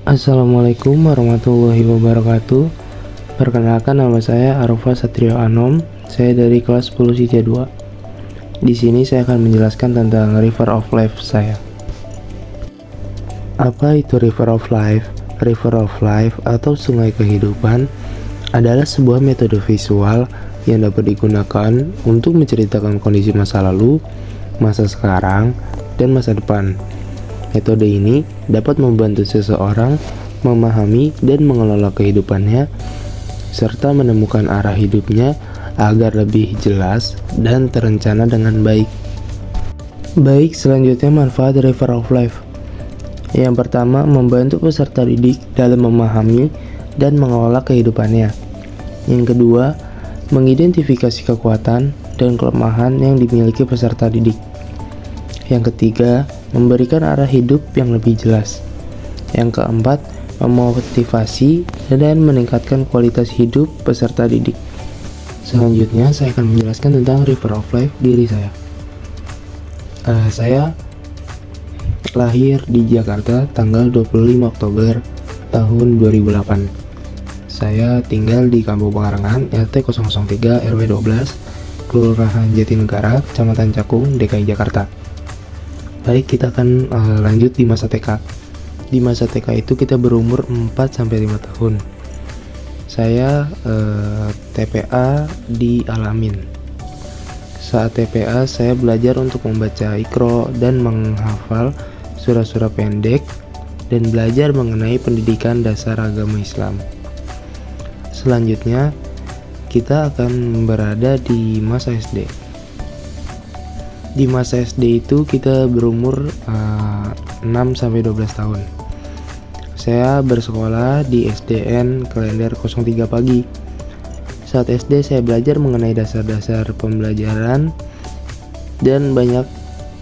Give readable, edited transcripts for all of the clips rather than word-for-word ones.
Assalamualaikum warahmatullahi wabarakatuh. Perkenalkan, nama saya Arfa Satrio Anom. Saya dari kelas 10 Sija 2. Di sini saya akan menjelaskan tentang River of Life saya. Apa itu River of Life? River of Life atau Sungai Kehidupan adalah sebuah metode visual yang dapat digunakan untuk menceritakan kondisi masa lalu, masa sekarang, dan masa depan. Metode ini dapat membantu seseorang memahami dan mengelola kehidupannya, serta menemukan arah hidupnya agar lebih jelas dan terencana dengan baik. Baik, selanjutnya manfaat River of Life. Yang pertama, membantu peserta didik dalam memahami dan mengelola kehidupannya. Yang kedua, mengidentifikasi kekuatan dan kelemahan yang dimiliki peserta didik. Yang ketiga, memberikan arah hidup yang lebih jelas. Yang keempat, memotivasi dan meningkatkan kualitas hidup peserta didik. Selanjutnya, saya akan menjelaskan tentang River of Life diri saya. Saya lahir di Jakarta tanggal 25 Oktober tahun 2008. Saya tinggal di Kampung Pengarangan, RT 003 RW 12, Kelurahan Jatinegara, Kecamatan Cakung, DKI Jakarta. Baik, kita akan lanjut di masa TK. Di masa TK itu kita berumur 4-5 tahun. Saya TPA di Al-Amin. Saat TPA, saya belajar untuk membaca Iqra dan menghafal surah-surah pendek dan belajar mengenai pendidikan dasar agama Islam. Selanjutnya, kita akan berada di masa SD. Di masa SD itu kita berumur 6-12 tahun. Saya bersekolah di SDN Klender 03 Pagi. Saat SD saya belajar mengenai dasar-dasar pembelajaran dan banyak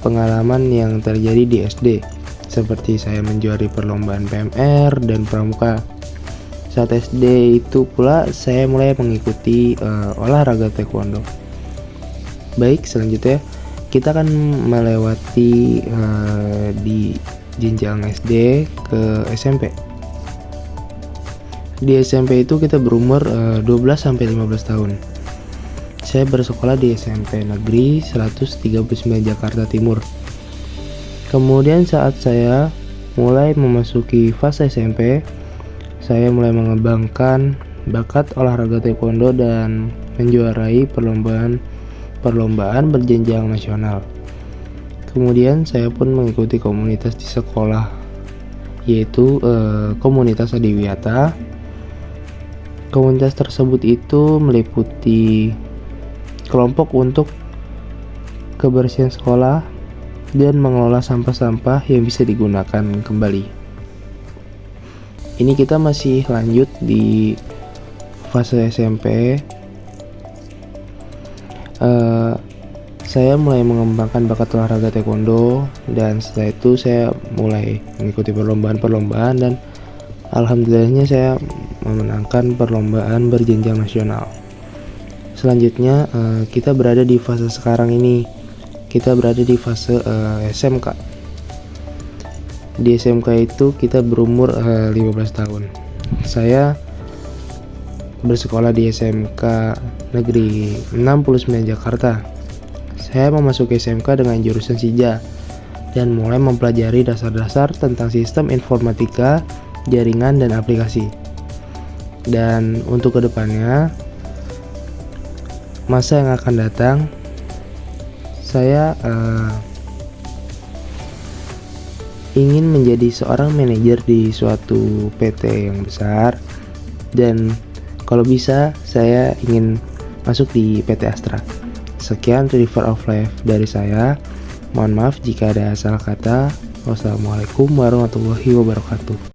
pengalaman yang terjadi di SD, seperti saya menjuari perlombaan PMR dan Pramuka. Saat SD itu pula saya mulai mengikuti olahraga taekwondo. Baik, selanjutnya kita akan melewati di jenjang SD ke SMP. Di SMP itu kita berumur 12-15 tahun. Saya bersekolah di SMP Negeri 139 Jakarta Timur. Kemudian saat saya mulai memasuki fase SMP, saya mulai mengembangkan bakat olahraga taekwondo dan menjuarai perlombaan berjenjang nasional. Kemudian saya pun mengikuti komunitas di sekolah, yaitu komunitas Adiwiyata. Komunitas tersebut itu meliputi kelompok untuk kebersihan sekolah dan mengelola sampah-sampah yang bisa digunakan kembali. Ini kita masih lanjut di fase SMP. Saya mulai mengembangkan bakat olahraga taekwondo, dan setelah itu saya mulai mengikuti perlombaan dan alhamdulillahnya saya memenangkan perlombaan berjenjang nasional. Selanjutnya kita berada di fase sekarang ini. Kita berada di fase SMK. Di SMK itu kita berumur 15 tahun. Saya bersekolah di SMK Negeri 69 Jakarta. Saya memasuki SMK dengan jurusan Sija dan mulai mempelajari dasar-dasar tentang sistem informatika, jaringan, dan aplikasi. Dan untuk kedepannya, masa yang akan datang, saya ingin menjadi seorang manajer di suatu PT yang besar, dan kalau bisa saya ingin masuk di PT Astra. Sekian River of Life dari saya. Mohon maaf jika ada salah kata. Wassalamualaikum warahmatullahi wabarakatuh.